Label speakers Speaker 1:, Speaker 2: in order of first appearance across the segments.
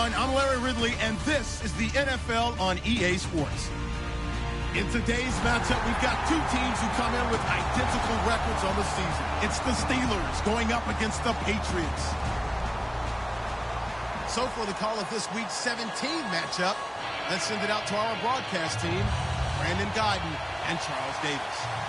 Speaker 1: everyone. I'm Larry Ridley, and this is the NFL on EA Sports. In today's matchup, we've got two teams who come in with identical records on the season. It's the Steelers going up against the Patriots. So for the call of this week's 17 matchup, let's send it out to our broadcast team, Brandon Guyton and Charles Davis.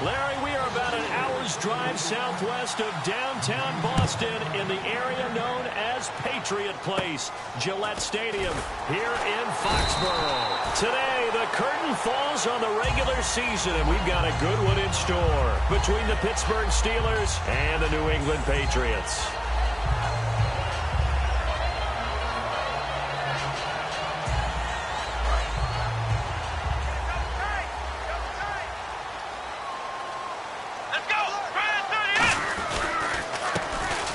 Speaker 2: Larry, we are about an hour's drive southwest of downtown Boston in the area known as Patriot Place, Gillette Stadium, here in Foxborough. Today, the curtain falls on the regular season, and we've got a good one in store between the Pittsburgh Steelers and the New England Patriots.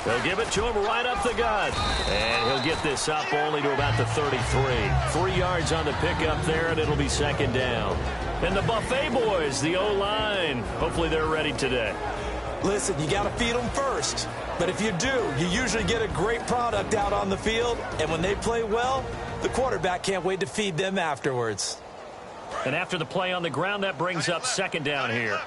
Speaker 2: They'll give it to him right up the gut. And he'll get this up only to about the 33. 3 yards on the pickup there, and it'll be second down. And the Buffet boys, the O-line, hopefully they're ready today.
Speaker 3: Listen, you got to feed them first. But if you do, you usually get a great product out on the field. And when they play well, the quarterback can't wait to feed them afterwards.
Speaker 2: And after the play on the ground, that brings up second down here.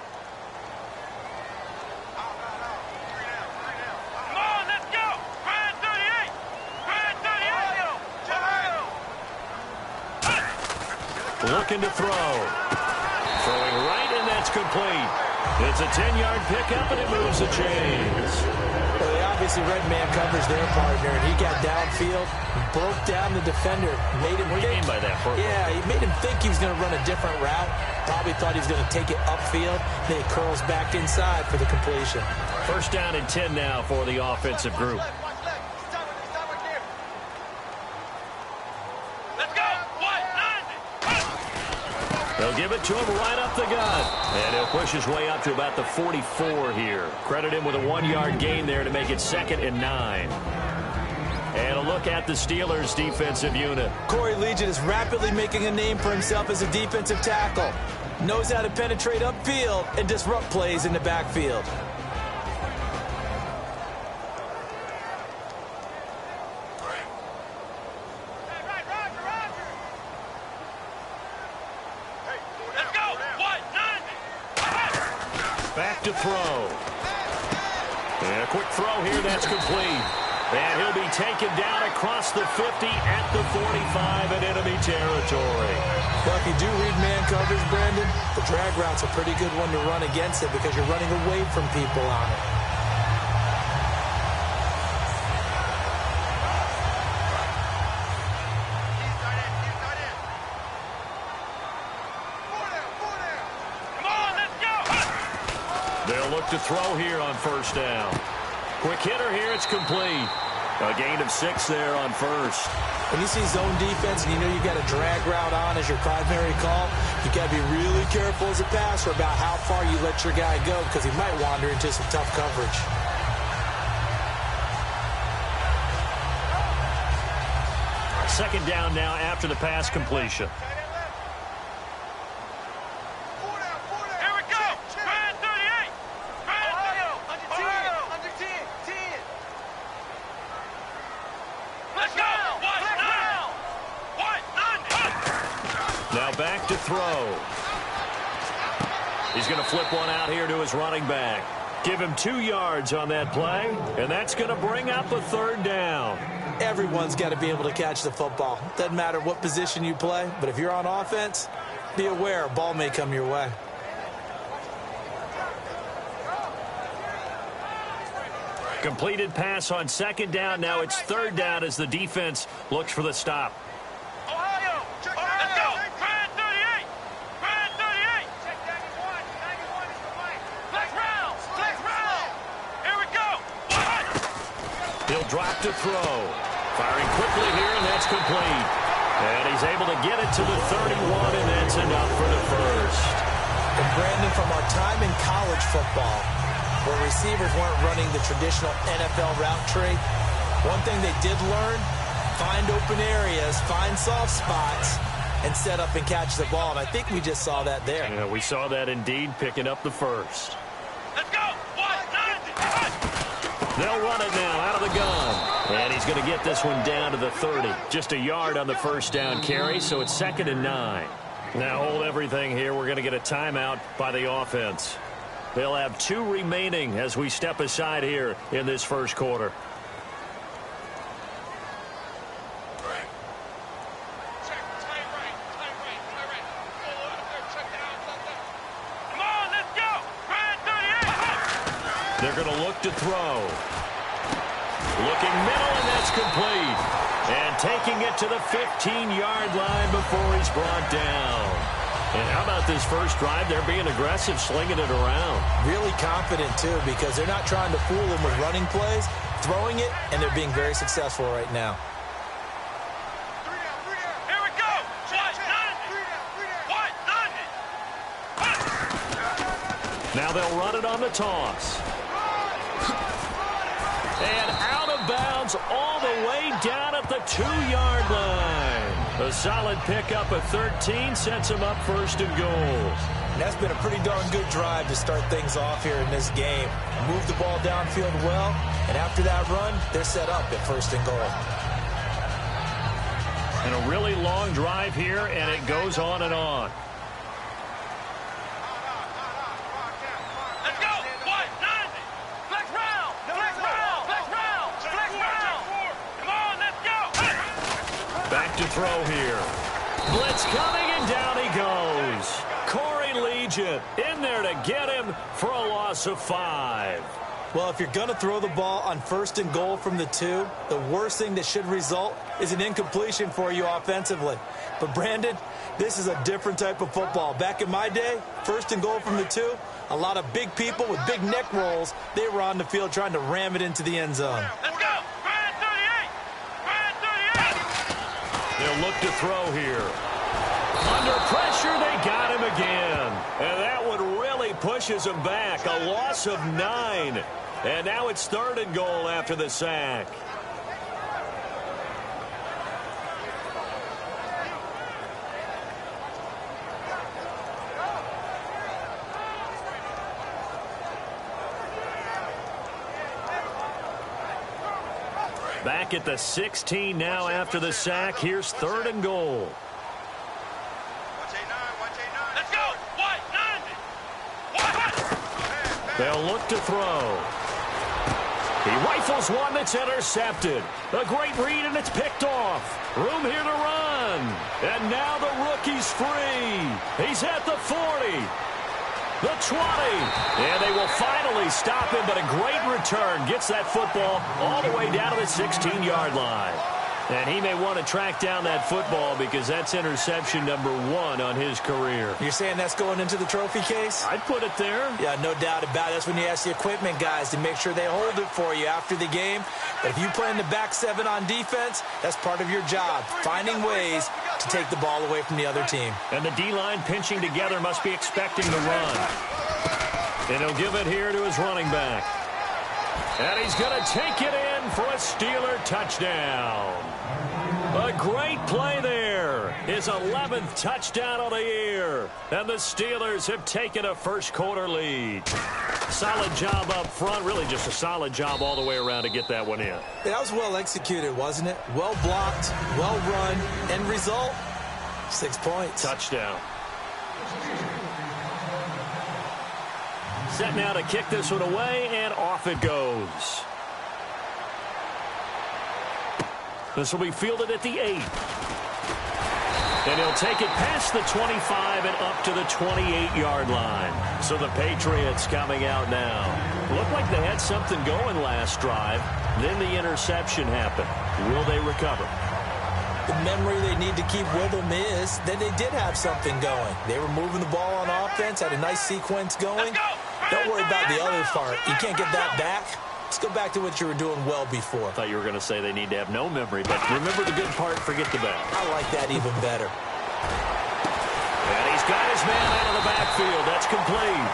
Speaker 2: Looking to throw. Throwing right, and that's complete. It's a 10-yard pickup, and it moves the chains.
Speaker 3: Well, they obviously read man coverage their partner, and he got downfield, broke down the defender, made him
Speaker 2: What do you mean by that?
Speaker 3: Yeah, he made him think he was going to run a different route. Probably thought he was going to take it upfield. Then he curls back inside for the completion.
Speaker 2: First down and 10 now for the offensive group. They'll give it to him right up the gut. And he'll push his way up to about the 44 here. Credit him with a 1-yard gain there to make it 2nd and 9. And a look at the Steelers' defensive unit.
Speaker 3: Corey Legion is rapidly making a name for himself as a defensive tackle. Knows how to penetrate upfield and disrupt plays in the backfield.
Speaker 2: Back to throw. And a quick throw here, that's complete. And he'll be taken down across the 50 at the 45 in enemy territory.
Speaker 3: Well, if you do read man coverage, Brandon, the drag route's a pretty good one to run against it because you're running away from people on it.
Speaker 2: They'll look to throw here on first down. Quick hitter here, it's complete. A gain of 6 there on first.
Speaker 3: When you see zone defense and you know you got a drag route on as your primary call, you got to be really careful as a passer about how far you let your guy go because he might wander into some tough coverage.
Speaker 2: Second down now after the pass completion. Now back to throw. He's going to flip one out here to his running back. Give him 2 yards on that play, and that's going to bring up a third down.
Speaker 3: Everyone's got to be able to catch the football. Doesn't matter what position you play, but if you're on offense, be aware a ball may come your way.
Speaker 2: Completed pass on second down. Now it's third down as the defense looks for the stop. He'll drop to throw. Firing quickly here, and that's complete. And he's able to get it to the 31, and that's enough for the first.
Speaker 3: And Brandon, from our time in college football, where receivers weren't running the traditional NFL route tree, one thing they did learn, find open areas, find soft spots, and set up and catch the ball. And I think we just saw that there.
Speaker 2: Yeah, we saw that indeed, picking up the first.
Speaker 4: Let's go!
Speaker 2: They'll run it now out of the gun. And he's going to get this one down to the 30. Just a yard on the first down carry, so it's 2nd and 9. Now hold everything here. We're going to get a timeout by the offense. They'll have 2 remaining as we step aside here in this first quarter. They're going to look to throw. Looking middle, and that's complete. And taking it to the 15-yard line before he's brought down. And how about this first drive? They're being aggressive, slinging it around.
Speaker 3: Really confident, too, because they're not trying to fool him with running plays, throwing it, and they're being very successful right now.
Speaker 4: Here we go.
Speaker 2: Now they'll run it on the toss. And out of bounds all the way down at the 2-yard line. A solid pickup of 13 sets him up 1st and goal.
Speaker 3: And that's been a pretty darn good drive to start things off here in this game. Move the ball downfield well, and after that run, they're set up at 1st and goal.
Speaker 2: And a really long drive here, and it goes on and on. Back to throw here. Blitz coming, and down he goes. Corey Legion in there to get him for a loss of 5.
Speaker 3: Well, if you're going to throw the ball on 1st and goal from the 2, the worst thing that should result is an incompletion for you offensively. But, Brandon, this is a different type of football. Back in my day, 1st and goal from the 2, a lot of big people with big neck rolls, they were on the field trying to ram it into the end zone.
Speaker 4: Let's go.
Speaker 2: They'll look to throw here. Under pressure, they got him again. And that one really pushes him back. A loss of 9. And now it's 3rd and goal after the sack. Back at the 16 now after the sack. Here's 3rd and goal.
Speaker 4: Let's go.
Speaker 2: They'll look to throw. He rifles one that's intercepted. A great read, and it's picked off. Room here to run. And now the rookie's free. He's at the 40. The 20. And they will finally stop him, but a great return. Gets that football all the way down to the 16-yard line. And he may want to track down that football because that's interception number 1 on his career.
Speaker 3: You're saying that's going into the trophy case?
Speaker 2: I'd put it there.
Speaker 3: Yeah, no doubt about it. That's when you ask the equipment guys to make sure they hold it for you after the game. But if you play in the back 7 on defense, that's part of your job, finding ways to take the ball away from the other team.
Speaker 2: And the D-line pinching together must be expecting the run. And he'll give it here to his running back. And he's going to take it in for a Steeler touchdown. A great play there. His 11th touchdown of the year. And the Steelers have taken a first quarter lead. Solid job up front. Really just a solid job all the way around to get that one in.
Speaker 3: That was well executed, wasn't it? Well blocked, well run. End result, 6 points.
Speaker 2: Touchdown. Set now to kick this one away, and off it goes. This will be fielded at the 8. And he'll take it past the 25 and up to the 28-yard line. So the Patriots coming out now. Looked like they had something going last drive. Then the interception happened. Will they recover?
Speaker 3: The memory they need to keep with them is that they did have something going. They were moving the ball on offense, had a nice sequence going. Don't worry about the other part. You can't get that back. Let's go back to what you were doing well before.
Speaker 2: I thought you were going to say they need to have no memory, but remember the good part, forget the bad.
Speaker 3: I like that even better.
Speaker 2: And he's got his man out of the backfield. That's complete.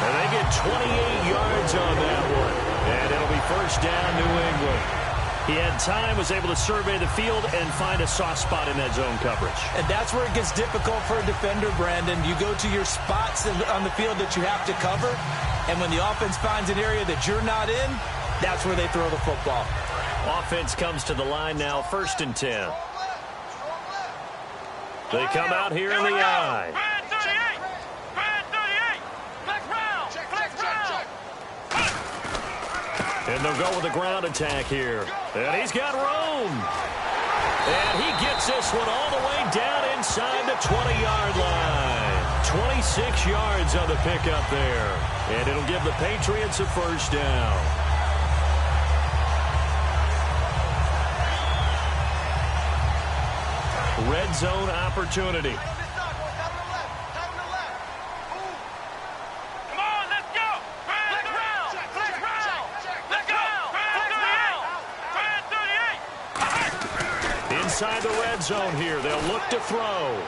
Speaker 2: And they get 28 yards on that one. And it'll be first down, New England. He had time, was able to survey the field and find a soft spot in that zone coverage.
Speaker 3: And that's where it gets difficult for a defender, Brandon. You go to your spots on the field that you have to cover, and when the offense finds an area that you're not in, that's where they throw the football.
Speaker 2: Offense comes to the line now, 1st and 10. They come out here in the I. And they'll go with a ground attack here. And he's got room. And he gets this one all the way down inside the 20-yard line. 26 yards on the pickup there. And it'll give the Patriots a first down. Red zone opportunity. Inside the red zone here, they'll look to throw.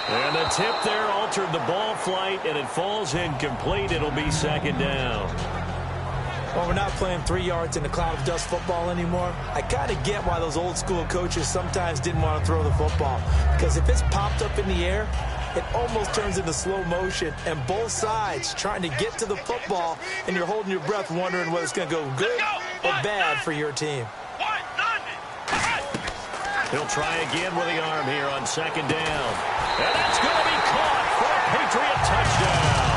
Speaker 2: And the tip there altered the ball flight, and it falls incomplete. It'll be 2nd down.
Speaker 3: Well, we're not playing 3 yards in a cloud of dust football anymore. I kind of get why those old school coaches sometimes didn't want to throw the football. Because if it's popped up in the air, it almost turns into slow motion. And both sides trying to get to the football, and you're holding your breath wondering whether it's going to go good or bad for your team.
Speaker 2: He'll try again with the arm here on 2nd down. And that's going to be caught for a Patriot touchdown.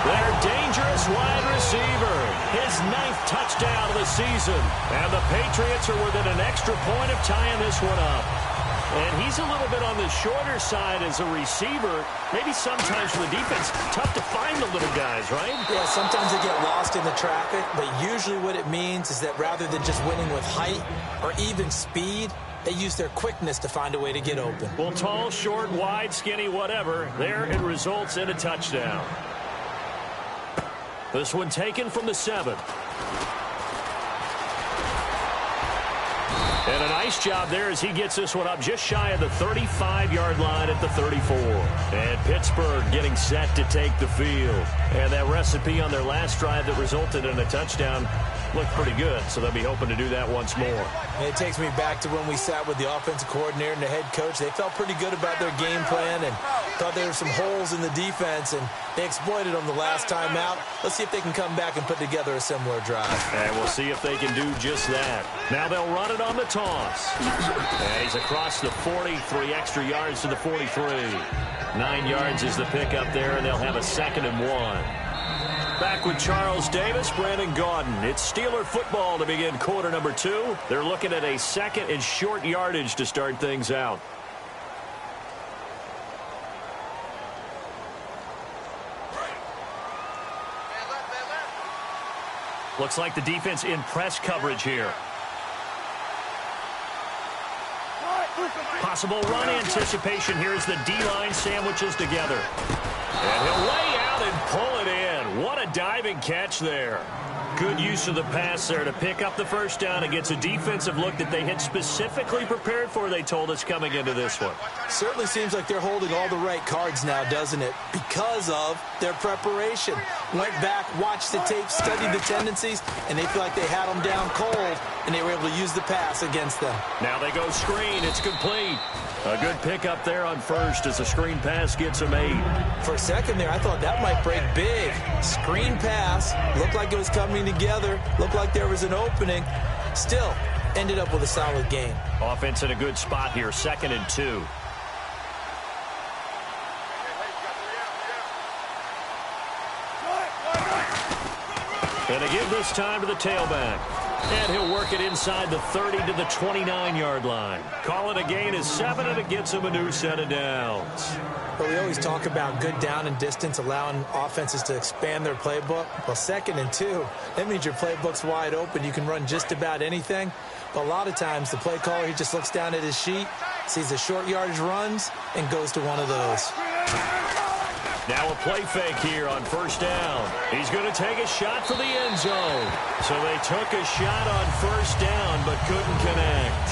Speaker 2: Their dangerous wide receiver, his 9th touchdown of the season. And the Patriots are within an extra point of tying this one up. And he's a little bit on the shorter side as a receiver. Maybe sometimes for the defense, tough to find the little guys, right?
Speaker 3: Yeah, sometimes they get lost in the traffic, but usually what it means is that rather than just winning with height or even speed, they use their quickness to find a way to get open.
Speaker 2: Well, tall, short, wide, skinny, whatever, there it results in a touchdown. This one taken from the 7. And a nice job there as he gets this one up just shy of the 35-yard line at the 34. And Pittsburgh getting set to take the field. And that recipe on their last drive that resulted in a touchdown looked pretty good, so they'll be hoping to do that once more.
Speaker 3: And it takes me back to when we sat with the offensive coordinator and the head coach. They felt pretty good about their game plan and thought there were some holes in the defense, and they exploited them the last time out. Let's see if they can come back and put together a similar drive.
Speaker 2: And we'll see if they can do just that. Now they'll run it on the toss. And he's across the 40, 3 extra yards to the 43. 9 yards is the pickup there, and they'll have a 2nd and 1. Back with Charles Davis, Brandon Gaudin. It's Steeler football to begin quarter number 2. They're looking at a 2nd and short yardage to start things out. Looks like the defense in press coverage here. Possible run anticipation here as the D-line sandwiches together. And he'll lay out and pull it in. What a diving catch there. Good use of the pass there to pick up the first down against a defensive look that they had specifically prepared for, they told us, coming into this one.
Speaker 3: Certainly seems like they're holding all the right cards now, doesn't it? Because of their preparation. Went back, watched the tape, studied the tendencies, and they feel like they had them down cold, and they were able to use the pass against them.
Speaker 2: Now they go screen. It's complete. A good pickup there on first as the screen pass gets them 8.
Speaker 3: For a second there, I thought that might break big. Screen pass. Looked like it was coming together. Looked like there was an opening. Still, ended up with a solid gain.
Speaker 2: Offense in a good spot here. 2nd and 2. And they give this time to the tailback. And he'll work it inside the 30 to the 29-yard line. Call it a gain of 7, and it gets him a new set of downs.
Speaker 3: But we always talk about good down and distance, allowing offenses to expand their playbook. Well, 2nd and 2, that means your playbook's wide open. You can run just about anything. But a lot of times, the play caller, he just looks down at his sheet, sees the short yardage runs, and goes to one of those.
Speaker 2: Now a play fake here on first down. He's going to take a shot for the end zone. So they took a shot on first down but couldn't connect.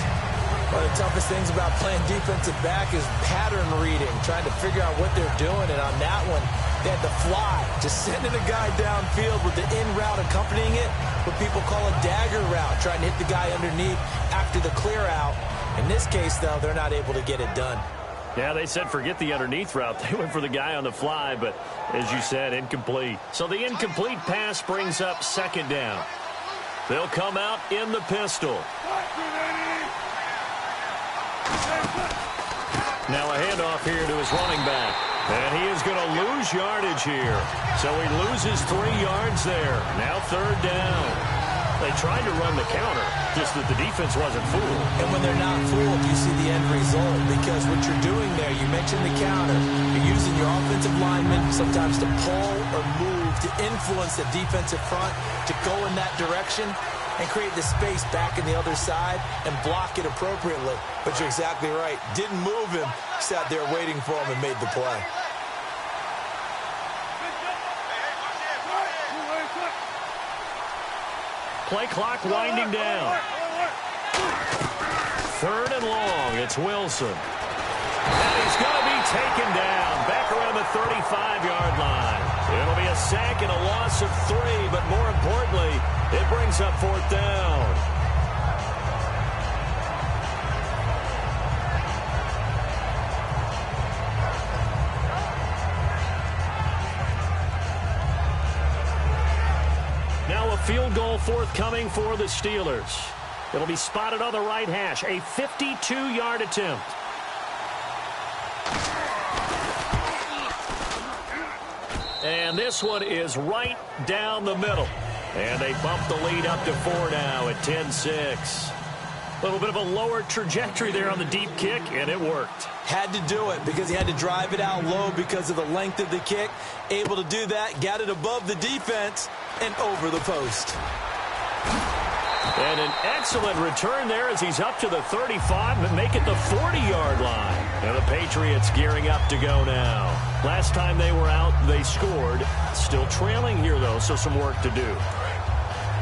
Speaker 3: One of the toughest things about playing defensive back is pattern reading, trying to figure out what they're doing. And on that one, they had to fly, just sending a guy downfield with the in route accompanying it, what people call a dagger route, trying to hit the guy underneath after the clear out. In this case, though, they're not able to get it done.
Speaker 2: Yeah, they said forget the underneath route. They went for the guy on the fly, but as you said, incomplete. So the incomplete pass brings up 2nd down. They'll come out in the pistol. Now a handoff here to his running back. And he is going to lose yardage here. So he loses 3 yards there. Now 3rd down. They tried to run the counter, just that the defense wasn't fooled.
Speaker 3: And when they're not fooled, you see the end result. Because what you're doing there, you mentioned the counter. You're using your offensive linemen sometimes to pull or move, to influence the defensive front, to go in that direction and create the space back in the other side and block it appropriately. But you're exactly right. Didn't move him. Sat there waiting for him and made the play.
Speaker 2: Play clock winding down. 3rd and long. It's Wilson. And he's going to be taken down back around the 35-yard line. It'll be a sack and a loss of 3, but more importantly, it brings up 4th down. Now a field goal forthcoming for the Steelers. It'll be spotted on the right hash. A 52-yard attempt. And this one is right down the middle. And they bump the lead up to 4 now at 10-6. A little bit of a lower trajectory there on the deep kick, and it worked.
Speaker 3: Had to do it because he had to drive it out low because of the length of the kick. Able to do that, got it above the defense and over the post.
Speaker 2: And an excellent return there as he's up to the 35 and make it the 40-yard line. And the Patriots gearing up to go now. Last time they were out, they scored. Still trailing here, though, so some work to do.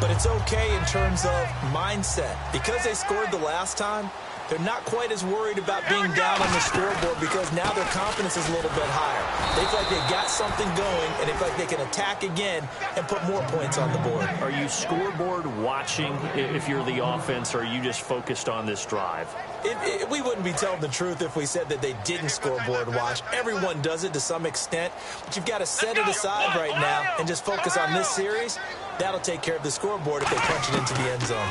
Speaker 3: But it's okay in terms of mindset. Because they scored the last time, they're not quite as worried about being down on the scoreboard because now their confidence is a little bit higher. They feel like they got something going, and they feel like they can attack again and put more points on the board.
Speaker 2: Are you scoreboard watching if you're the offense, or are you just focused on this drive?
Speaker 3: We wouldn't be telling the truth if we said that they didn't scoreboard watch. Everyone does it to some extent, but you've got to set it aside right now and just focus on this series. That'll take care of the scoreboard if they punch it into the end zone.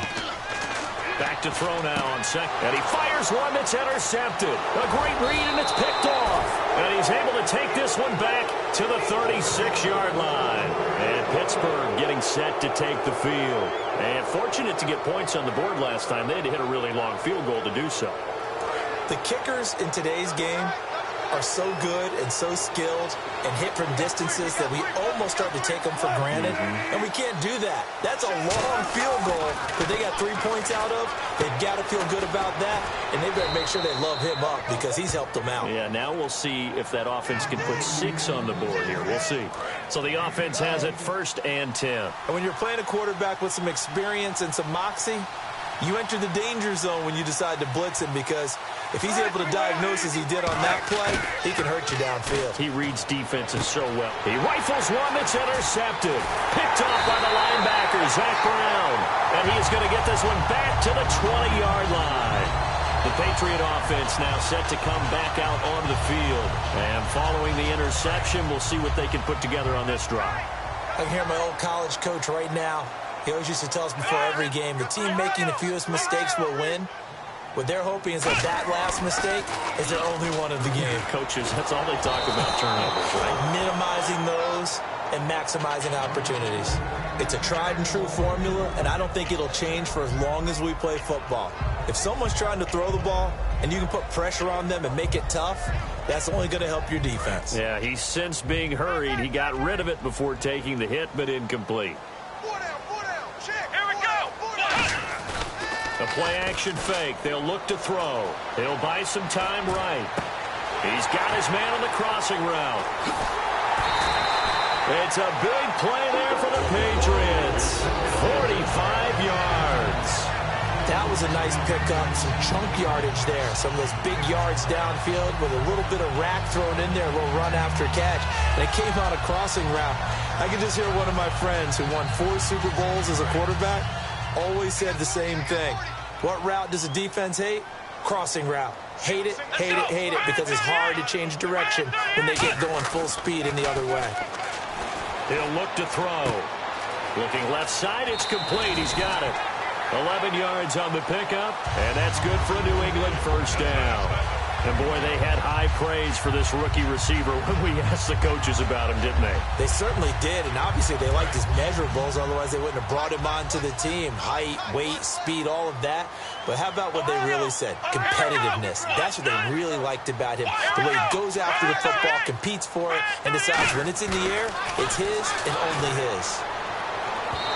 Speaker 2: Back to throw now on second. And he fires one that's intercepted. A great read, and it's picked off. And he's able to take this one back to the 36-yard line. And Pittsburgh getting set to take the field. And fortunate to get points on the board last time. They had to hit a really long field goal to do so.
Speaker 3: The kickers in today's game are so good and so skilled and hit from distances that we almost start to take them for granted. And we can't do that. That's a long field goal that they got 3 points out of. They've got to feel good about that, and they better make sure they love him up because he's helped them out.
Speaker 2: Yeah, now we'll see if that offense can put 6 on the board here. We'll see. So the offense has it 1st and 10.
Speaker 3: And when you're playing a quarterback with some experience and some moxie, you enter the danger zone when you decide to blitz him because if he's able to diagnose as he did on that play, he can hurt you downfield.
Speaker 2: He reads defenses so well. He rifles one that's intercepted. Picked off by the linebacker, Zach Brown. And he is going to get this one back to the 20-yard line. The Patriot offense now set to come back out on the field. And following the interception, we'll see what they can put together on this drive.
Speaker 3: I can hear my old college coach right now. He always used to tell us before every game, the team making the fewest mistakes will win. What they're hoping is that last mistake is their only one of the game.
Speaker 2: Coaches, that's all they talk about, turnovers, right?
Speaker 3: Minimizing those and maximizing opportunities. It's a tried and true formula, and I don't think it'll change for as long as we play football. If someone's trying to throw the ball and you can put pressure on them and make it tough, that's only going to help your defense.
Speaker 2: Yeah, he's since being hurried. He got rid of it before taking the hit, but incomplete. The play-action fake. They'll look to throw. He'll buy some time right. He's got his man on the crossing route. It's a big play there for the Patriots. 45 yards.
Speaker 3: That was a nice pickup. Some chunk yardage there. Some of those big yards downfield with a little bit of rack thrown in there, a little run after catch. And it came on a crossing route. I can just hear one of my friends who won 4 Super Bowls as a quarterback always said the same thing. What route does the defense hate? Crossing route. Hate it, hate it, hate it, because it's hard to change direction when they get going full speed in the other way.
Speaker 2: He'll look to throw. Looking left side, it's complete. He's got it. 11 yards on the pickup, and that's good for a New England first down. And, boy, they had high praise for this rookie receiver when we asked the coaches about him, didn't they?
Speaker 3: They certainly did, and obviously they liked his measurables. Otherwise, they wouldn't have brought him onto the team. Height, weight, speed, all of that. But how about what they really said? Competitiveness. That's what they really liked about him. The way he goes after the football, competes for it, and decides when it's in the air, it's his and only his.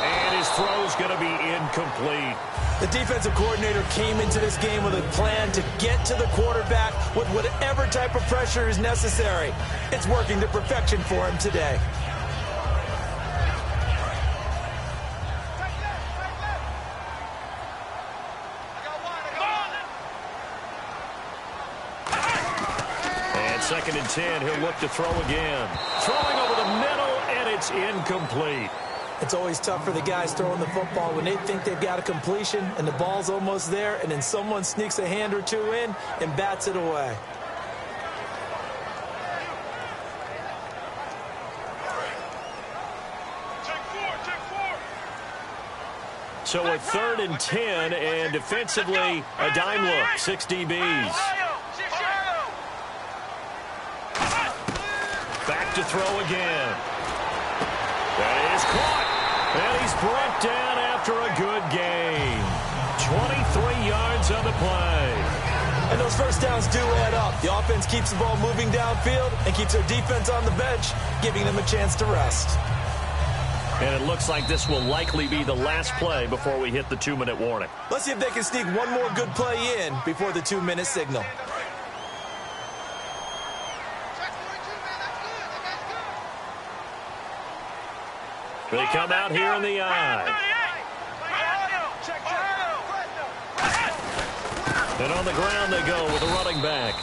Speaker 2: And his throw's going to be incomplete.
Speaker 3: The defensive coordinator came into this game with a plan to get to the quarterback with whatever type of pressure is necessary. It's working to perfection for him today.
Speaker 2: And 2nd and 10, he'll look to throw again. Throwing over the middle, and it's incomplete.
Speaker 3: It's always tough for the guys throwing the football when they think they've got a completion and the ball's almost there, and then someone sneaks a hand or two in and bats it away.
Speaker 2: So a 3rd and 10, and defensively, a dime look, 6 DBs. Back to throw again. That is caught. And he's brought down after a good gain. 23 yards on the play.
Speaker 3: And those first downs do add up. The offense keeps the ball moving downfield and keeps their defense on the bench, giving them a chance to rest.
Speaker 2: And it looks like this will likely be the last play before we hit the 2-minute warning.
Speaker 3: Let's see if they can sneak one more good play in before the 2-minute signal.
Speaker 2: They come out here in the eye. And on the ground they go with a running back.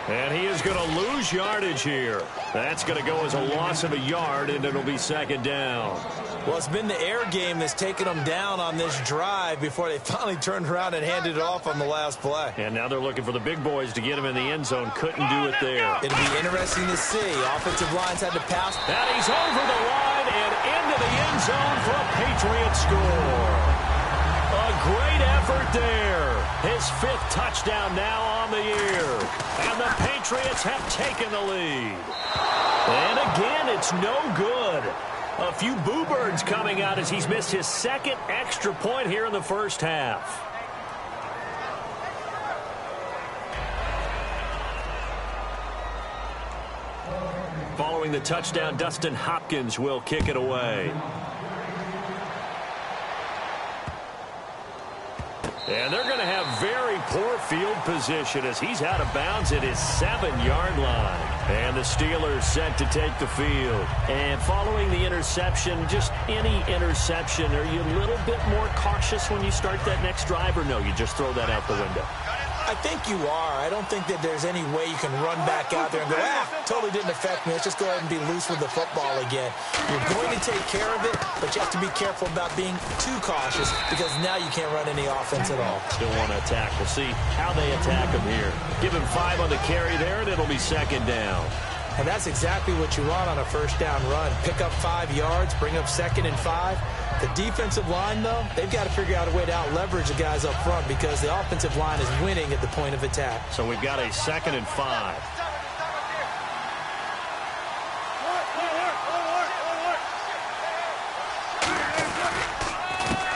Speaker 2: And he is going to lose yardage here. That's going to go as a loss of a yard, and it'll be 2nd down.
Speaker 3: Well, it's been the air game that's taken them down on this drive before they finally turned around and handed it off on the last play.
Speaker 2: And now they're looking for the big boys to get him in the end zone. Couldn't do it there.
Speaker 3: It'll be interesting to see. Offensive lines had to pass.
Speaker 2: And he's over the line and into the end zone for a Patriot score. A great effort there. His 5th touchdown now on the year. And the Patriots have taken the lead. And again, it's no good. A few boo birds coming out as he's missed his 2nd extra point here in the first half. Following the touchdown, Dustin Hopkins will kick it away. And they're going to have very poor field position as he's out of bounds at his 7-yard line. And the Steelers set to take the field. And following the interception, just any interception, are you a little bit more cautious when you start that next drive, or no, you just throw that out the window?
Speaker 3: I think you are. I don't think that there's any way you can run back out there and go, totally didn't affect me. Let's just go ahead and be loose with the football again. You're going to take care of it, but you have to be careful about being too cautious because now you can't run any offense at all.
Speaker 2: Still want to attack. We'll see how they attack him here. Give him 5 on the carry there, and it'll be 2nd down.
Speaker 3: And that's exactly what you want on a first down run. Pick up 5 yards, bring up 2nd and 5. The defensive line, though, they've got to figure out a way to out-leverage the guys up front because the offensive line is winning at the point of attack.
Speaker 2: So we've got a 2nd and 5.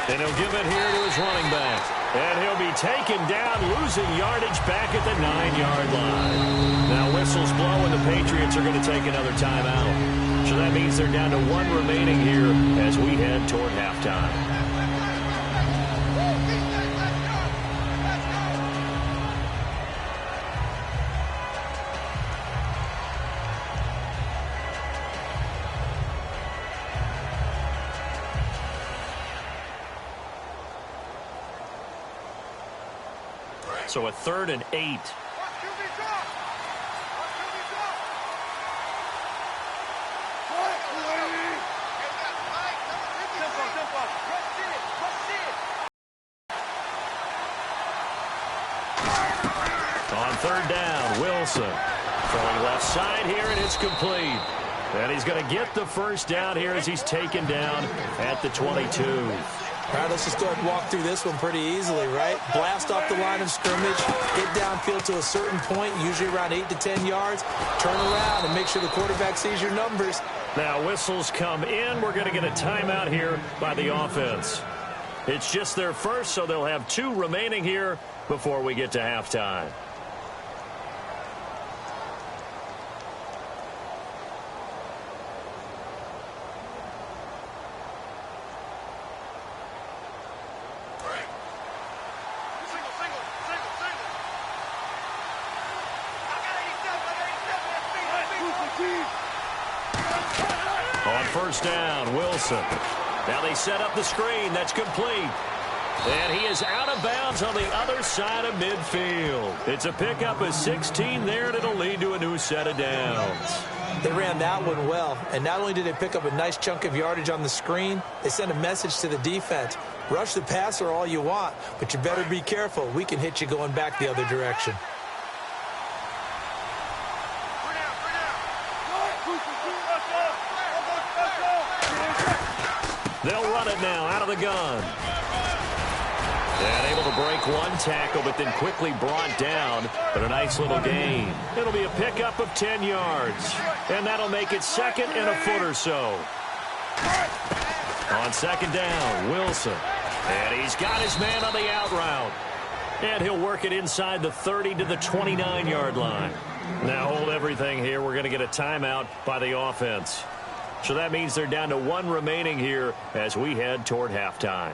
Speaker 2: And he'll give it here to his running back. And he'll be taken down, losing yardage back at the 9-yard line. Now whistles blow, and the Patriots are going to take another timeout. So that means they're down to 1 remaining here as we head toward halftime. So a 3rd and 8. On 3rd down, Wilson throwing left side here, and it's complete. And he's going to get the first down here as he's taken down at the 22.
Speaker 3: All right, let's just go ahead and walk through this one pretty easily, right? Blast off the line of scrimmage, get downfield to a certain point, usually around 8 to 10 yards, turn around and make sure the quarterback sees your numbers.
Speaker 2: Now whistles come in. We're going to get a timeout here by the offense. It's just their first, so they'll have 2 remaining here before we get to halftime. On first down, Wilson. Now they set up the screen. That's complete. And he is out of bounds on the other side of midfield. It's a pickup of 16 there, and it'll lead to a new set of downs.
Speaker 3: They ran that one well, and not only did they pick up a nice chunk of yardage on the screen, they sent a message to the defense. Rush the passer all you want, but you better be careful. We can hit you going back the other direction.
Speaker 2: They'll run it now out of the gun. And able to break one tackle, but then quickly brought down. But a nice little gain. It'll be a pickup of 10 yards. And that'll make it second and a foot or so. On second down, Wilson. And he's got his man on the out route. And he'll work it inside the 30 to the 29-yard line. Now hold everything here. We're going to get a timeout by the offense. So that means they're down to 1 remaining here as we head toward halftime.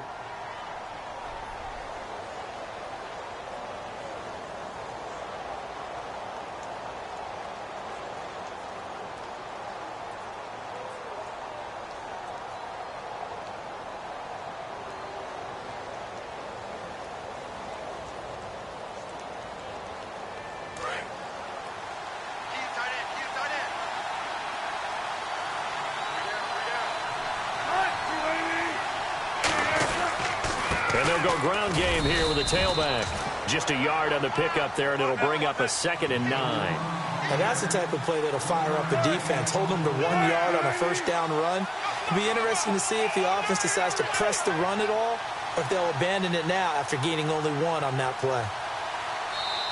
Speaker 2: And they'll go ground game here with a tailback. Just a yard on the pickup there, and it'll bring up a 2nd and 9.
Speaker 3: Now that's the type of play that'll fire up a defense. Hold them to 1 yard on a first down run. It'll be interesting to see if the offense decides to press the run at all, or if they'll abandon it now after gaining only 1 on that play.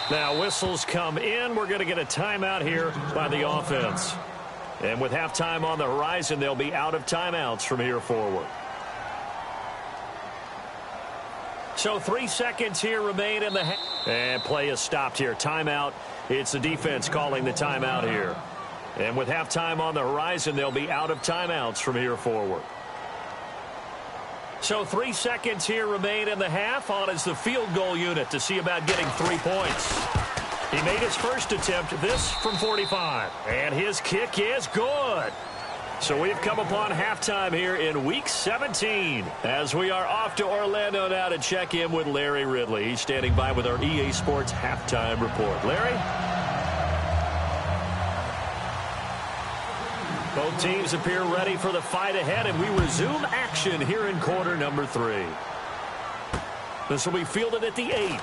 Speaker 2: Now whistles come in. We're going to get a timeout here by the offense. And with halftime on the horizon, they'll be out of timeouts from here forward. So 3 seconds here remain in the and play is stopped here. Timeout. It's the defense calling the timeout here. And with halftime on the horizon, they'll be out of timeouts from here forward. So 3 seconds here remain in the half. On is the field goal unit to see about getting 3 points. He made his first attempt, this from 45. And his kick is good. So we've come upon halftime here in Week 17 as we are off to Orlando now to check in with Larry Ridley. He's standing by with our EA Sports Halftime Report. Larry? Both teams appear ready for the fight ahead, and we resume action here in quarter number 3. This will be fielded at the 8.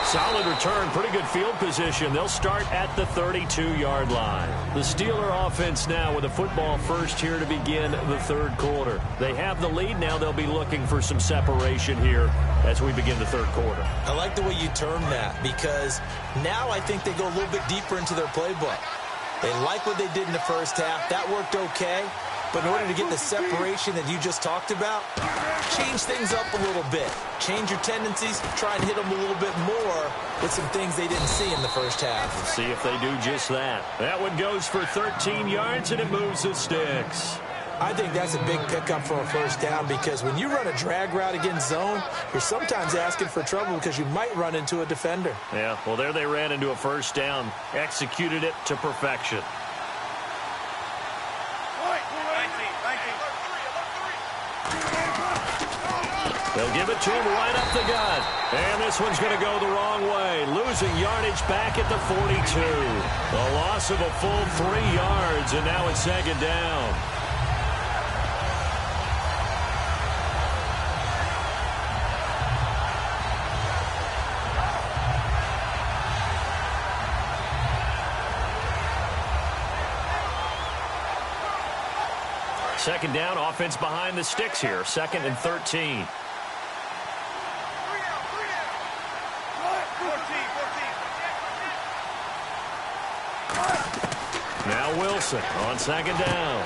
Speaker 2: Solid return, pretty good field position. They'll start at the 32-yard line. The Steeler offense now with a football first here to begin the third quarter. They have the lead. Now they'll be looking for some separation here as we begin the third quarter.
Speaker 3: I like the way you term that because now I think they go a little bit deeper into their playbook. They like what they did in the first half. That worked okay. But in order to get the separation that you just talked about, change things up a little bit. Change your tendencies. Try and hit them a little bit more with some things they didn't see in the first half.
Speaker 2: Let's see if they do just that. That one goes for 13 yards, and it moves the sticks.
Speaker 3: I think that's a big pickup for a first down because when you run a drag route against zone, you're sometimes asking for trouble because you might run into a defender.
Speaker 2: Yeah, well, there they ran into a first down. Executed it to perfection. They'll give it to him right up the gut. And this one's going to go the wrong way. Losing yardage back at the 42. A loss of a full 3 yards, and now it's 2nd down. Second down, offense behind the sticks here. 2nd and 13. Now Wilson on 2nd down.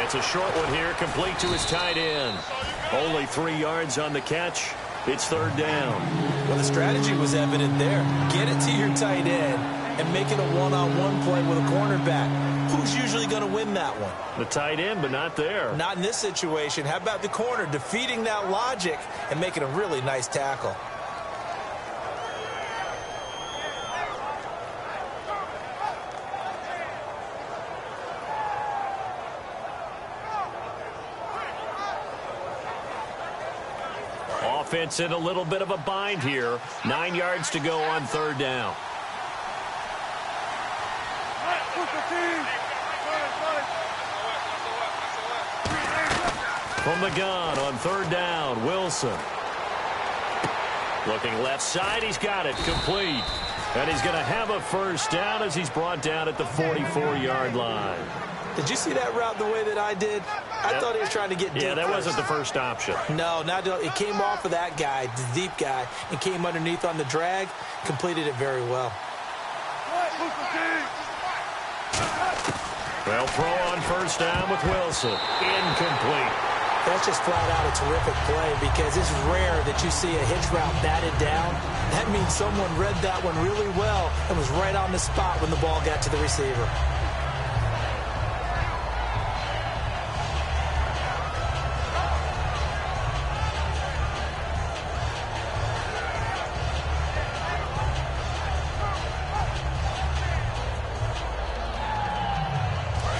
Speaker 2: It's a short one here, complete to his tight end. Only 3 yards on the catch. It's 3rd down.
Speaker 3: Well, the strategy was evident there. Get it to your tight end and make it a one-on-one play with a cornerback. Who's usually going to win that one?
Speaker 2: The tight end, but not there.
Speaker 3: Not in this situation. How about the corner defeating that logic and making a really nice tackle?
Speaker 2: Offense in a little bit of a bind here. 9 yards to go on 3rd down. From the gun on 3rd down, Wilson. Looking left side, he's got it, complete. And he's going to have a 1st down as he's brought down at the 44-yard line.
Speaker 3: Did you see that route the way that I did? I thought he was trying to get deep.
Speaker 2: Yeah, that wasn't the first option.
Speaker 3: No, it came off of that guy, the deep guy, and came underneath on the drag, completed it very well.
Speaker 2: Well, throw on 1st down with Wilson. Incomplete.
Speaker 3: That's just flat out a terrific play because it's rare that you see a hitch route batted down. That means someone read that one really well and was right on the spot when the ball got to the receiver.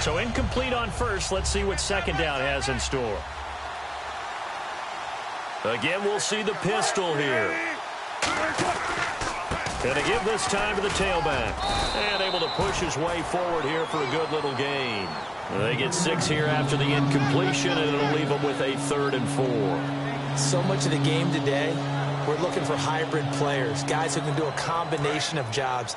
Speaker 2: So incomplete on 1st. Let's see what 2nd down has in store. Again, we'll see the pistol here. Going to give this time to the tailback. And able to push his way forward here for a good little gain. They get 6 here after the incompletion, and it'll leave them with a 3rd and 4.
Speaker 3: So much of the game today, we're looking for hybrid players, guys who can do a combination of jobs.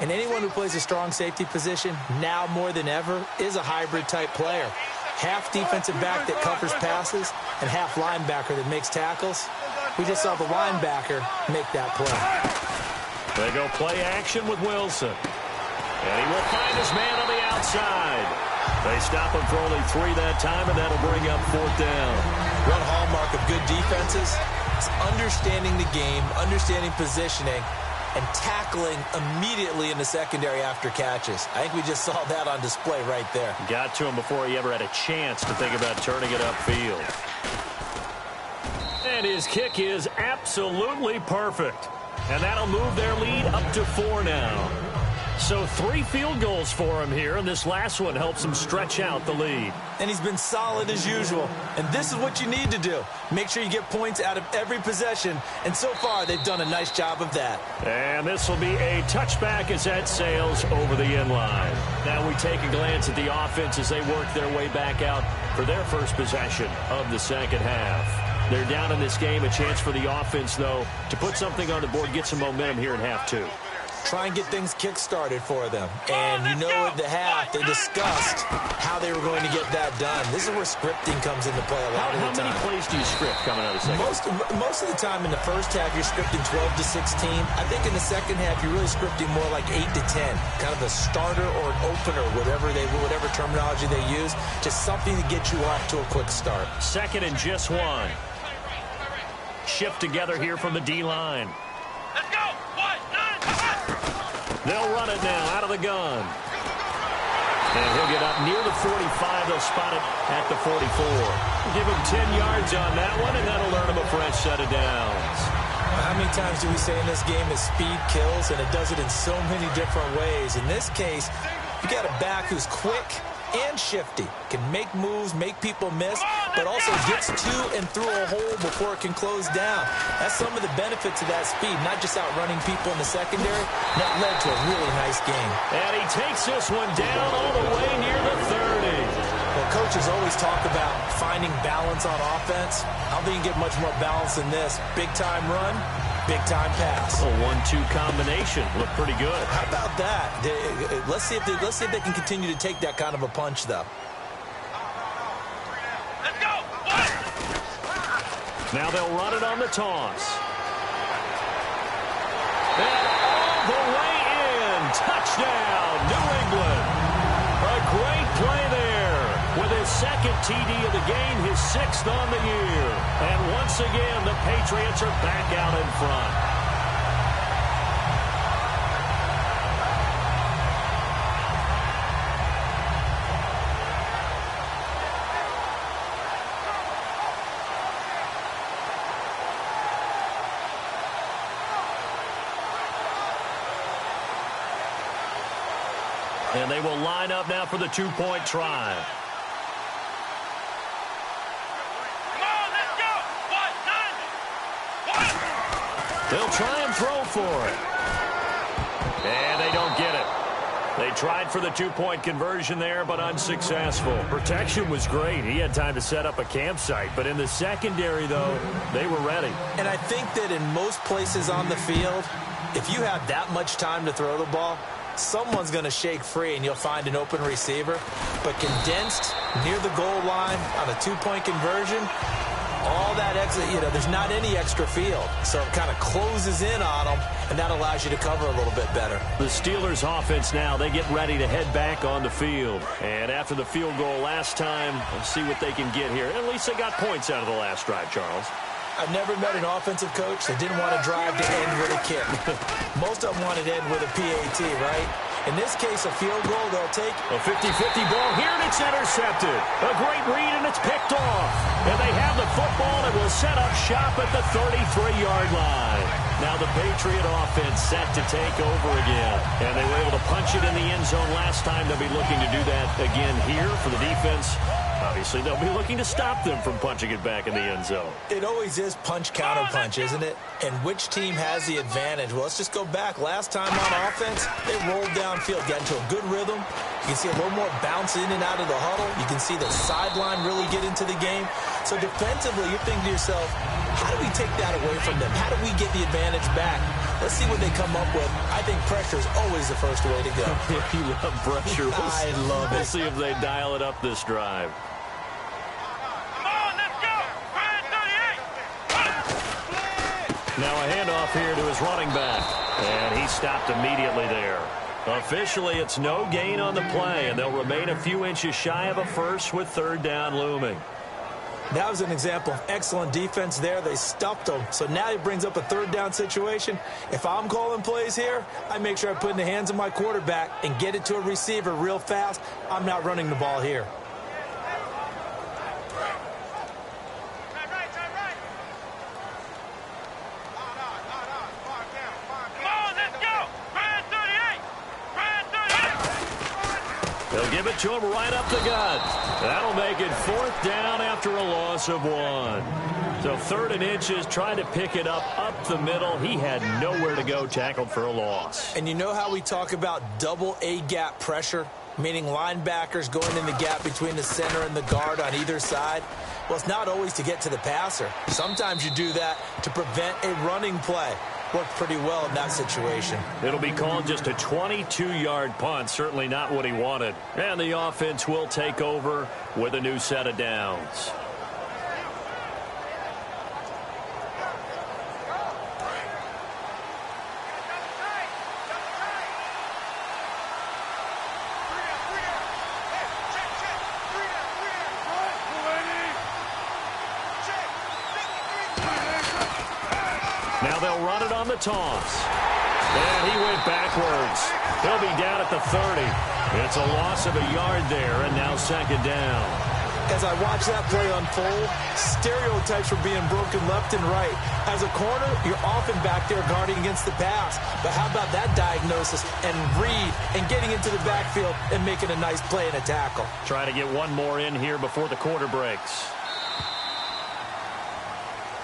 Speaker 3: And anyone who plays a strong safety position, now more than ever, is a hybrid-type player. Half defensive back that covers passes and half linebacker that makes tackles. We just saw the linebacker make that play.
Speaker 2: They go play action with Wilson. And he will find his man on the outside. They stop him for only 3 that time, and that'll bring up 4th down.
Speaker 3: One hallmark of good defenses is understanding the game, understanding positioning, and tackling immediately in the secondary after catches. I think we just saw that on display right there.
Speaker 2: Got to him before he ever had a chance to think about turning it upfield. And his kick is absolutely perfect. And that'll move their lead up to 4 now. So 3 field goals for him here, and this last one helps him stretch out the lead.
Speaker 3: And he's been solid as usual. And this is what you need to do. Make sure you get points out of every possession. And so far, they've done a nice job of that.
Speaker 2: And this will be a touchback as that sails over the end line. Now we take a glance at the offense as they work their way back out for their first possession of the 2nd half. They're down in this game. A chance for the offense, though, to put something on the board, get some momentum here in half 2.
Speaker 3: Try and get things kick-started for them. And you know at the half, they discussed how they were going to get that done. This is where scripting comes into play a lot of the time.
Speaker 2: How many plays do you script coming out of the second?
Speaker 3: Most of the time in the first half, you're scripting 12 to 16. I think in the second half, you're really scripting more like 8 to 10. Kind of a starter or an opener, whatever terminology they use. Just something to get you off to a quick start.
Speaker 2: 2nd and just 1. Shift together here from the D-line.
Speaker 4: Let's go! 1, 9,
Speaker 2: They'll run it now out of the gun. And he'll get up near the 45. They'll spot it at the 44. Give him 10 yards on that one, and that'll earn him a fresh set of downs.
Speaker 3: How many times do we say in this game that speed kills, and it does it in so many different ways? In this case, you got a back who's quick and shifty, can make moves, make people miss, but also gets to and through a hole before it can close down. That's some of the benefits of that speed, not just outrunning people in the secondary. That led to a really nice game.
Speaker 2: And he takes this one down all the way near the 30.
Speaker 3: Well, coaches always talk about finding balance on offense. I don't think you get much more balance than this. Big-time run, big-time pass.
Speaker 2: A 1-2 combination. Looked pretty good.
Speaker 3: How about that? Let's see if they can continue to take that kind of a punch, though.
Speaker 2: Now they'll run it on the toss. And all the way in. Touchdown, New England. A great play there. With his second TD of the game, his 6th on the year. And once again, the Patriots are back out in front. And they will line up now for the 2-point try.
Speaker 4: Come on, let's go. What? None.
Speaker 2: They'll try and throw for it. And they don't get it. They tried for the 2-point conversion there, but unsuccessful. Protection was great. He had time to set up a campsite. But in the secondary, though, they were ready.
Speaker 3: And I think that in most places on the field, if you have that much time to throw the ball, someone's going to shake free and you'll find an open receiver. But condensed near the goal line on a 2-point conversion, all that extra, there's not any extra field. So it kind of closes in on them, and that allows you to cover a little bit better.
Speaker 2: The Steelers offense now, they get ready to head back on the field. And after the field goal last time, let's see what they can get here. At least they got points out of the last drive, Charles.
Speaker 3: I've never met an offensive coach that didn't want to drive to end with a kick. Most of them wanted to end with a PAT, right? In this case, a field goal, they'll take.
Speaker 2: A 50-50 ball here, and it's intercepted. A great read, and it's picked off. And they have the football and will set up shop at the 33-yard line. Now the Patriot offense set to take over again. And they were able to punch it in the end zone last time. They'll be looking to do that again here for the defense. Obviously, they'll be looking to stop them from punching it back in the end zone.
Speaker 3: It always is punch-counter-punch, isn't it? And which team has the advantage? Well, let's just go back. Last time on offense, they rolled downfield, got into a good rhythm. You can see a little more bounce in and out of the huddle. You can see the sideline really get into the game. So defensively, you're thinking to yourself, how do we take that away from them? How do we get the advantage back? Let's see what they come up with. I think pressure is always the first way to go.
Speaker 2: You love pressure.
Speaker 3: I love it.
Speaker 2: We'll see if they dial it up this drive. Now a handoff here to his running back. And he stopped immediately there. Officially, it's no gain on the play, and they'll remain a few inches shy of a first with 3rd down looming.
Speaker 3: That was an example of excellent defense there. They stuffed them. So now he brings up a 3rd down situation. If I'm calling plays here, I make sure I put it in the hands of my quarterback and get it to a receiver real fast. I'm not running the ball here.
Speaker 2: They'll give it to him right up the gut. That'll make it 4th down after a loss of 1. So 3rd and inches, trying to pick it up the middle. He had nowhere to go, tackled for a loss.
Speaker 3: And you know how we talk about double A-gap pressure, meaning linebackers going in the gap between the center and the guard on either side? Well, it's not always to get to the passer. Sometimes you do that to prevent a running play. Worked pretty well in that situation.
Speaker 2: It'll be called just a 22-yard punt. Certainly not what he wanted. And the offense will take over with a new set of downs. Now they'll run it on the toss. And he went backwards. He'll be down at the 30. It's a loss of a yard there, and now 2nd down.
Speaker 3: As I watch that play unfold, stereotypes were being broken left and right. As a corner, you're often back there guarding against the pass. But how about that diagnosis and read and getting into the backfield and making a nice play and a tackle?
Speaker 2: Trying to get one more in here before the quarter breaks.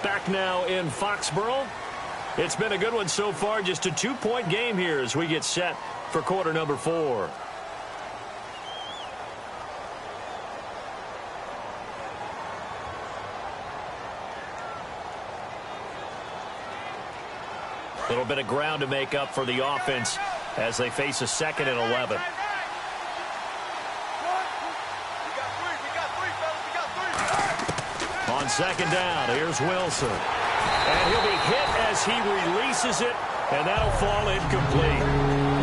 Speaker 2: Back now in Foxborough. It's been a good one so far. Just a 2-point game here as we get set for quarter number 4. A little bit of ground to make up for the offense as they face a 2nd and 11. On On second down, here's Wilson. And he'll be hit as he releases it, and that'll fall incomplete.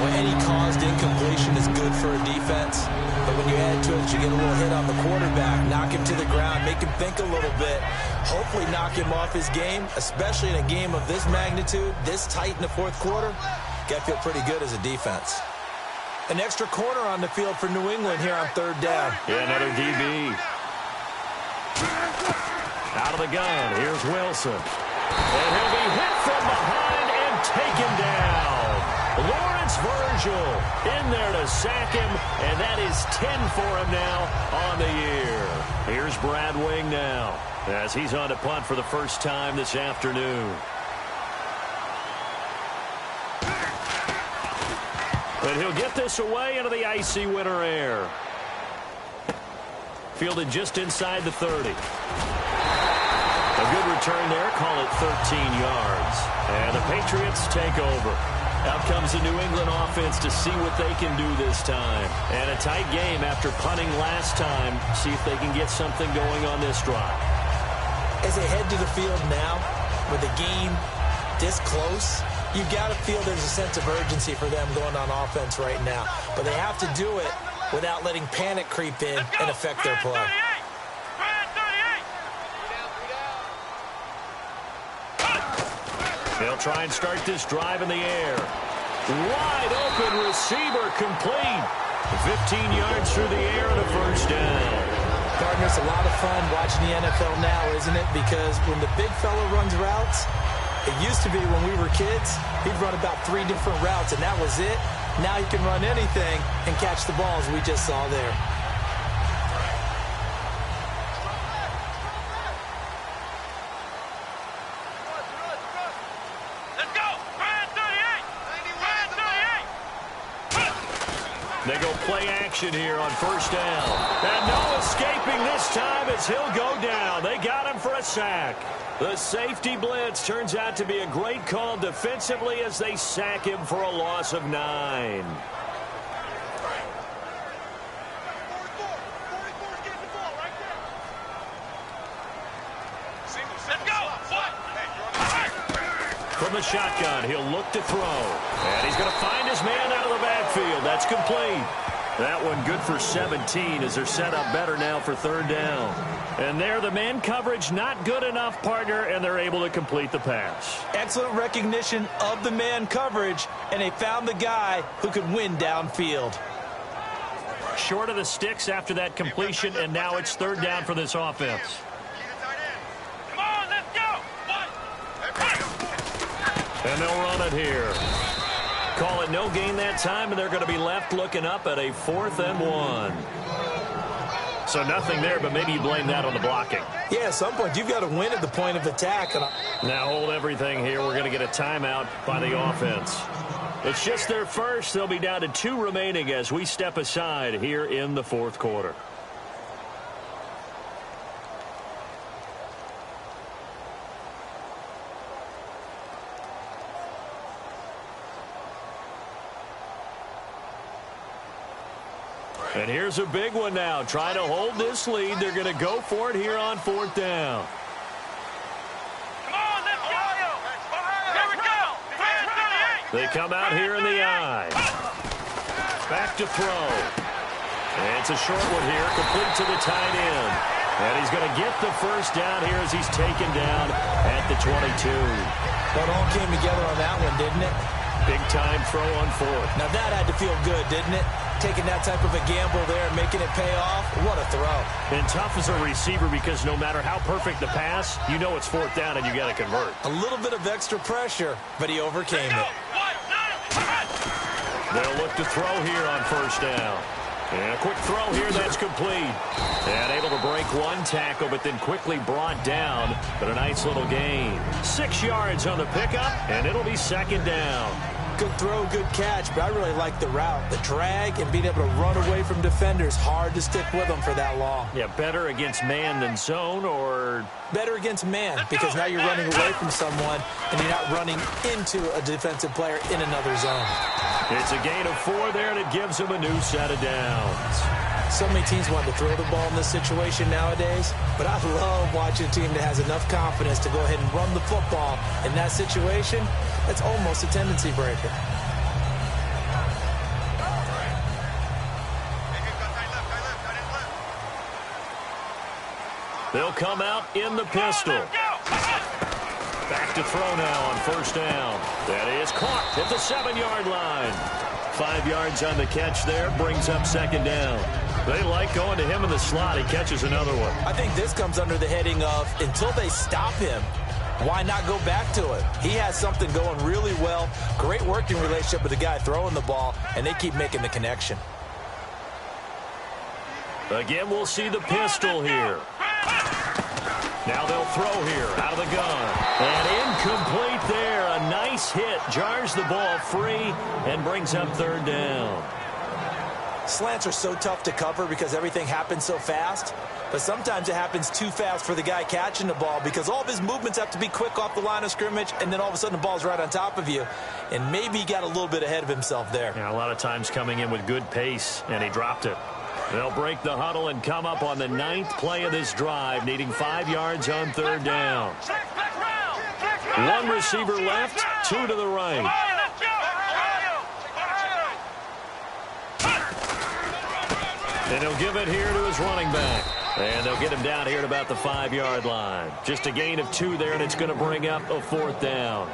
Speaker 3: Well, any caused incompletion is good for a defense, but when you add to it, you get a little hit on the quarterback, knock him to the ground, make him think a little bit, hopefully knock him off his game, especially in a game of this magnitude, this tight in the fourth quarter. Got to feel pretty good as a defense. An extra corner on the field for New England here on third down.
Speaker 2: Yeah, another DB. Out of the gun, here's Wilson. And he'll be hit from behind and taken down. Lawrence Virgil in there to sack him, and that is 10 for him now on the year. Here's Brad Wing now as he's on to punt for the first time this afternoon. And he'll get this away into the icy winter air. Fielded just inside the 30. A good return there, call it 13 yards. And the Patriots take over. Out comes the New England offense to see what they can do this time. And a tight game after punting last time. See if they can get something going on this drive.
Speaker 3: As they head to the field now, with the game this close, you got to feel there's a sense of urgency for them going on offense right now. But they have to do it without letting panic creep in and affect their play.
Speaker 2: They'll try and start this drive in the air. Wide open receiver complete. 15 yards through the air and a first down.
Speaker 3: Partner, it's a lot of fun watching the NFL now, isn't it? Because when the big fella runs routes, it used to be when we were kids, he'd run about 3 different routes, and that was it. Now he can run anything and catch the balls we just saw there.
Speaker 4: Let's go! Brad 38! Brad 38!
Speaker 2: They go play action here on first down. And no escaping this time as he'll go down. They got him for a sack. The safety blitz turns out to be a great call defensively as they sack him for a loss of 9. From the shotgun, he'll look to throw. And he's going to find his man out of the backfield. That's complete. That one good for 17 as they're set up better now for third down. And there, the man coverage not good enough, partner, and they're able to complete the pass.
Speaker 3: Excellent recognition of the man coverage, and they found the guy who could win downfield.
Speaker 2: Short of the sticks after that completion, and now it's third down for this offense.
Speaker 4: Come on, let's go!
Speaker 2: And they'll run it here. Call it no gain that time, and they're going to be left looking up at a 4th and 1. So nothing there, but maybe you blame that on the blocking.
Speaker 3: Yeah, at some point, you've got to win at the point of attack.
Speaker 2: Now hold everything here. We're going to get a timeout by the offense. It's just their first. They'll be down to 2 remaining as we step aside here in the fourth quarter. And here's a big one now. Trying to hold this lead. They're going to go for it here on 4th down.
Speaker 4: Come on, let's go! Here we go! Brad 38!
Speaker 2: They come out here in the eye. Back to throw. And it's a short one here, complete to the tight end. And he's going to get the first down here as he's taken down at the 22.
Speaker 3: That all came together on that one, didn't it?
Speaker 2: Big time throw on 4th.
Speaker 3: Now that had to feel good, didn't it? Taking that type of a gamble there and making it pay off. What a throw.
Speaker 2: And tough as a receiver because no matter how perfect the pass, you know it's 4th down and you got to convert.
Speaker 3: A little bit of extra pressure, but he overcame it.
Speaker 2: They'll look to throw here on first down. And a quick throw here, that's complete. And able to break one tackle, but then quickly brought down. But a nice little gain. 6 yards on the pickup, and it'll be second down.
Speaker 3: Good throw, good catch, but I really like the route. The drag and being able to run away from defenders. Hard to stick with them for that long.
Speaker 2: Yeah, better against man than zone, or...
Speaker 3: Better against man, because now you're running away from someone, and you're not running into a defensive player in another zone.
Speaker 2: It's a gain of 4 there, and it gives him a new set of downs.
Speaker 3: So many teams want to throw the ball in this situation nowadays, but I love watching a team that has enough confidence to go ahead and run the football in that situation. That's almost a tendency breaker.
Speaker 2: They'll come out in the pistol. Back to throw now on first down. That is caught at the 7-yard line. 5 yards on the catch there, brings up second down. They like going to him in the slot. He catches another one.
Speaker 3: I think this comes under the heading of until they stop him, why not go back to it? He has something going really well. Great working relationship with the guy throwing the ball, and they keep making the connection.
Speaker 2: Again, we'll see the pistol here. Now they'll throw here out of the gun. And incomplete there. A nice hit. Jars the ball free and brings up third down.
Speaker 3: Slants are so tough to cover because everything happens so fast. But sometimes it happens too fast for the guy catching the ball because all of his movements have to be quick off the line of scrimmage, and then all of a sudden the ball's right on top of you. And maybe he got a little bit ahead of himself there.
Speaker 2: Yeah, a lot of times coming in with good pace, and he dropped it. They'll break the huddle and come up on the 9th play of this drive, needing 5 yards on third down. One receiver left, 2 to the right. And he'll give it here to his running back. And they'll get him down here at about the 5-yard line. Just a gain of 2 there, and it's going to bring up a 4th down.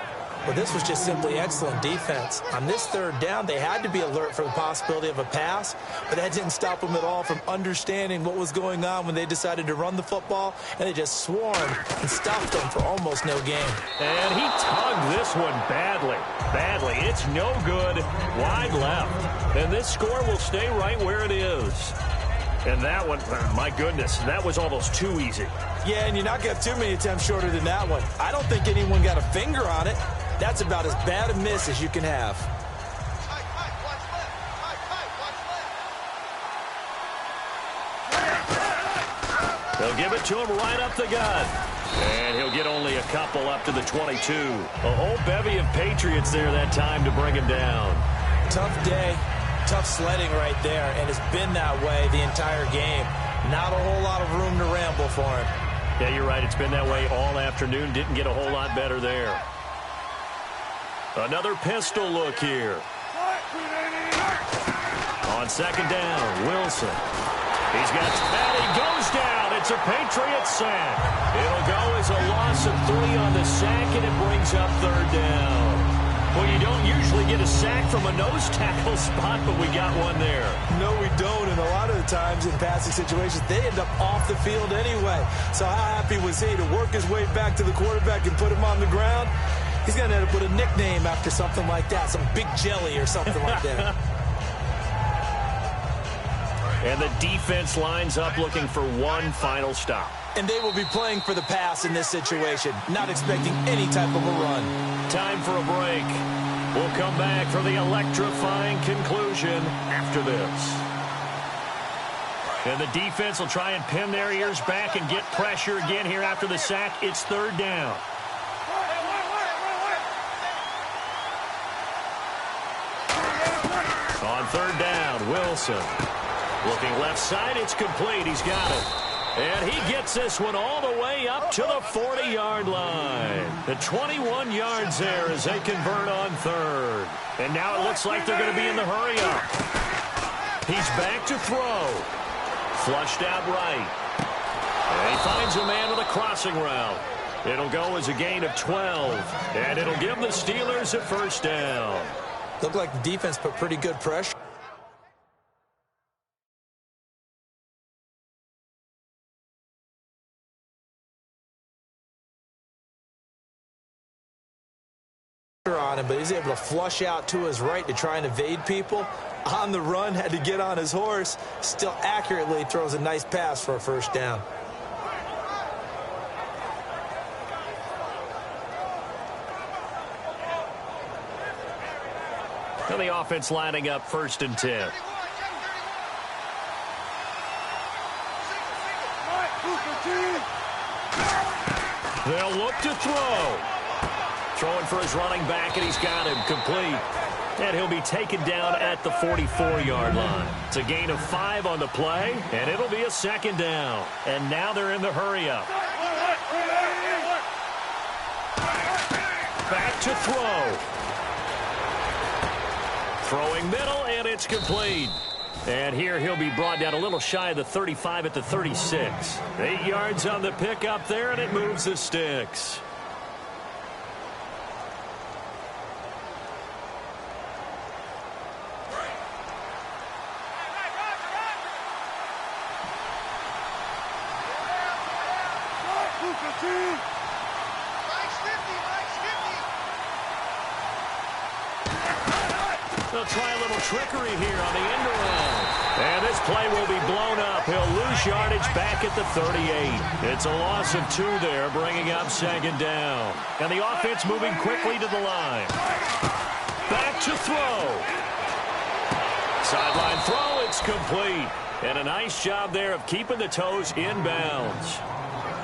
Speaker 3: Well, this was just simply excellent defense. On this third down, they had to be alert for the possibility of a pass, but that didn't stop them at all from understanding what was going on when they decided to run the football, and they just swarmed and stopped them for almost no gain.
Speaker 2: And he tugged this one badly. It's no good. Wide left. And this score will stay right where it is. And that one, my goodness, that was almost too easy.
Speaker 3: Yeah, and you're not going to have too many attempts shorter than that one. I don't think anyone got a finger on it. That's about as bad a miss as you can have.
Speaker 2: They'll give it to him right up the gut. And he'll get only a couple up to the 22. A whole bevy of Patriots there that time to bring him down.
Speaker 3: Tough day, tough sledding right there, and it's been that way the entire game. Not a whole lot of room to ramble for him.
Speaker 2: Yeah, you're right. It's been that way all afternoon. Didn't get a whole lot better there. Another pistol look here. On second down, Wilson. He's got, and he goes down. It's a Patriot sack. It'll go as a loss of 3 on the sack, and it brings up third down. Well, you don't usually get a sack from a nose tackle spot, but we got one there.
Speaker 3: No, we don't, and a lot of the times in passing situations, they end up off the field anyway. So how happy was he to work his way back to the quarterback and put him on the ground? He's going to end up with a nickname after something like that, some Big Jelly or something like that.
Speaker 2: And the defense lines up looking for one final stop.
Speaker 3: And they will be playing for the pass in this situation, not expecting any type of a run.
Speaker 2: Time for a break. We'll come back for the electrifying conclusion after this. And the defense will try and pin their ears back and get pressure again here after the sack. It's third down. On third down, Wilson. Looking left side, it's complete. He's got it. And he gets this one all the way up to the 40-yard line. The 21 yards there as they convert on third. And now it looks like they're going to be in the hurry-up. He's back to throw. Flushed out right. And he finds a man with a crossing route. It'll go as a gain of 12. And it'll give the Steelers a first down.
Speaker 3: Looked like the defense put pretty good pressure on him, but he's able to flush out to his right to try and evade people. On the run, had to get on his horse. Still accurately throws a nice pass for a first down.
Speaker 2: And the offense lining up first and 10. They'll look to throw. Throwing for his running back, and he's got him complete. And he'll be taken down at the 44-yard line. It's a gain of 5 on the play, and it'll be a second down. And now they're in the hurry-up. Back to throw. Throwing middle, and it's complete. And here he'll be brought down a little shy of the 35 at the 36. 8 yards on the pickup there, and it moves the sticks. They'll try a little trickery here on the end around. And this play will be blown up. He'll lose yardage back at the 38. It's a loss of 2 there, bringing up second down. And the offense moving quickly to the line. Back to throw. Sideline throw, it's complete. And a nice job there of keeping the toes in bounds.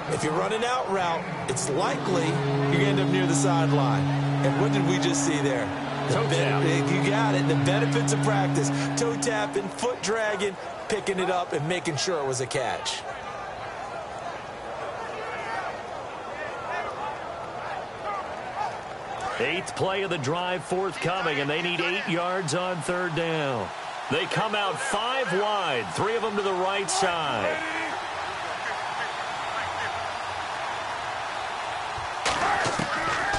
Speaker 3: If you're running out route, it's likely you're going to end up near the sideline. And what did we just see there?
Speaker 2: Toe tap.
Speaker 3: You got it. The benefits of practice. Toe tapping, foot dragging, picking it up, and making sure it was a catch.
Speaker 2: Eighth play of the drive forthcoming, and they need 8 yards on third down. They come out 5 wide, 3 of them to the right side.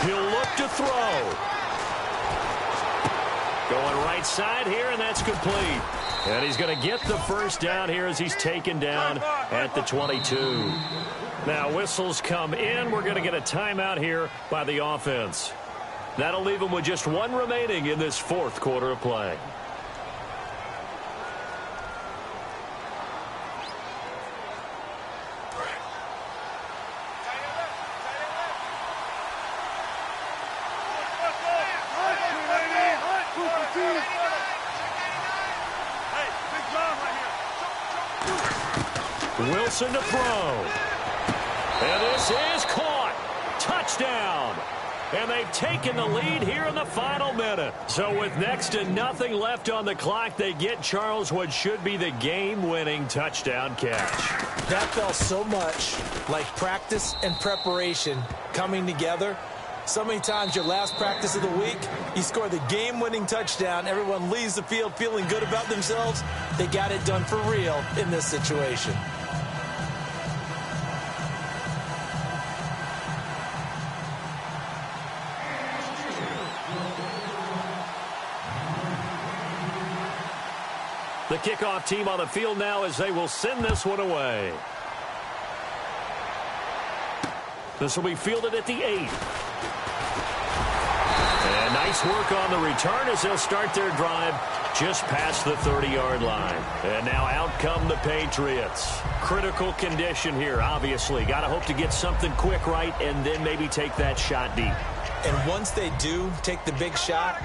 Speaker 2: He'll look to throw. Going right side here, and that's complete. And he's going to get the first down here as he's taken down at the 22. Now whistles come in. We're going to get a timeout here by the offense. That'll leave him with just 1 remaining in this 4th quarter of play. Wilson to throw. And this is caught. Touchdown. And they've taken the lead here in the final minute. So with next to nothing left on the clock, they get Charles what should be the game-winning touchdown catch.
Speaker 3: That felt so much like practice and preparation coming together. So many times your last practice of the week, you score the game-winning touchdown. Everyone leaves the field feeling good about themselves. They got it done for real in this situation.
Speaker 2: The kickoff team on the field now as they will send this one away. This will be fielded at the 8. And nice work on the return as they'll start their drive just past the 30-yard line. And now out come the Patriots. Critical condition here, obviously. Got to hope to get something quick right and then maybe take that shot deep.
Speaker 3: And once they do take the big shot,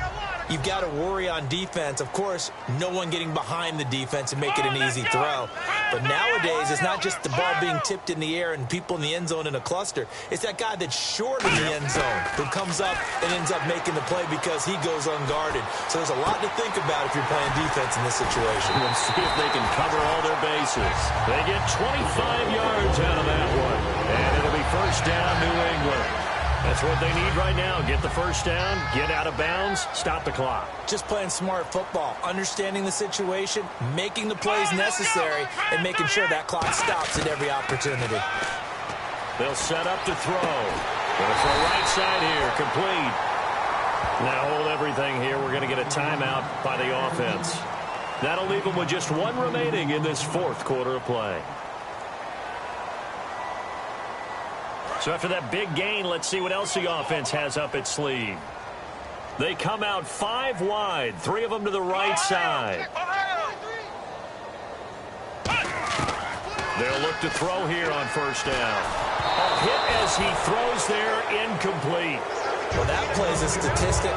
Speaker 3: you've got to worry on defense. Of course, no one getting behind the defense and make it an easy throw. But nowadays, it's not just the ball being tipped in the air and people in the end zone in a cluster. It's that guy that's short in the end zone who comes up and ends up making the play because he goes unguarded. So there's a lot to think about if you're playing defense in this situation.
Speaker 2: We'll see if they can cover all their bases. They get 25 yards out of that one. And it'll be first down, New England. That's what they need right now. Get the first down, get out of bounds, stop the clock.
Speaker 3: Just playing smart football, understanding the situation, making the plays necessary, and making sure that clock stops at every opportunity.
Speaker 2: They'll set up to throw. Going to throw right side here, complete. Now hold everything here. We're going to get a timeout by the offense. That'll leave them with just 1 remaining in this 4th quarter of play. So after that big gain, let's see what else the offense has up its sleeve. They come out 5 wide, 3 of them to the right side. They'll look to throw here on first down. A hit as he throws there, incomplete.
Speaker 3: Well, that plays a statistic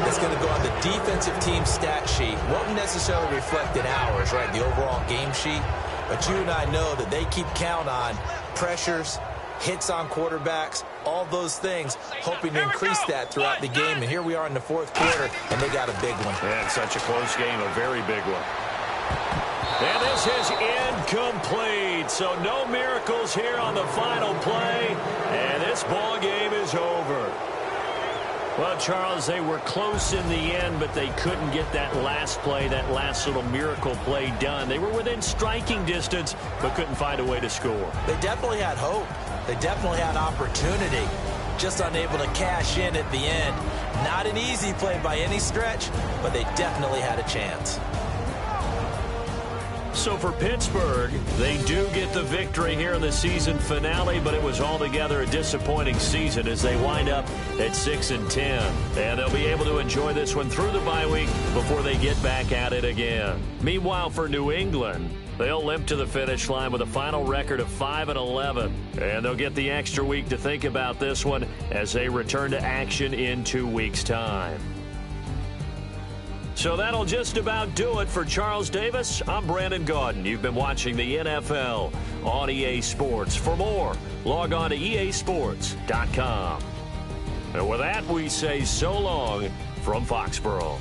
Speaker 3: that's going to go on the defensive team stat sheet. Won't necessarily reflect in ours, right, the overall game sheet. But you and I know that they keep count on pressures, hits on quarterbacks, all those things, hoping to increase that throughout the game. And here we are in the fourth quarter, and they got a big one.
Speaker 2: And such a close game, a very big one. And this is incomplete. So no miracles here on the final play. And this ball game is over. Well, Charles, they were close in the end, but they couldn't get that last play, that last little miracle play done. They were within striking distance, but couldn't find a way to score.
Speaker 3: They definitely had hope. They definitely had opportunity. Just unable to cash in at the end. Not an easy play by any stretch, but they definitely had a chance.
Speaker 2: So for Pittsburgh, they do get the victory here in the season finale, but it was altogether a disappointing season as they wind up at 6-10. And they'll be able to enjoy this one through the bye week before they get back at it again. Meanwhile, for New England, they'll limp to the finish line with a final record of 5-11. And they'll get the extra week to think about this one as they return to action in 2 weeks' time. So that'll just about do it for Charles Davis. I'm Brandon Gaudin. You've been watching the NFL on EA Sports. For more, log on to easports.com. And with that, we say so long from Foxborough.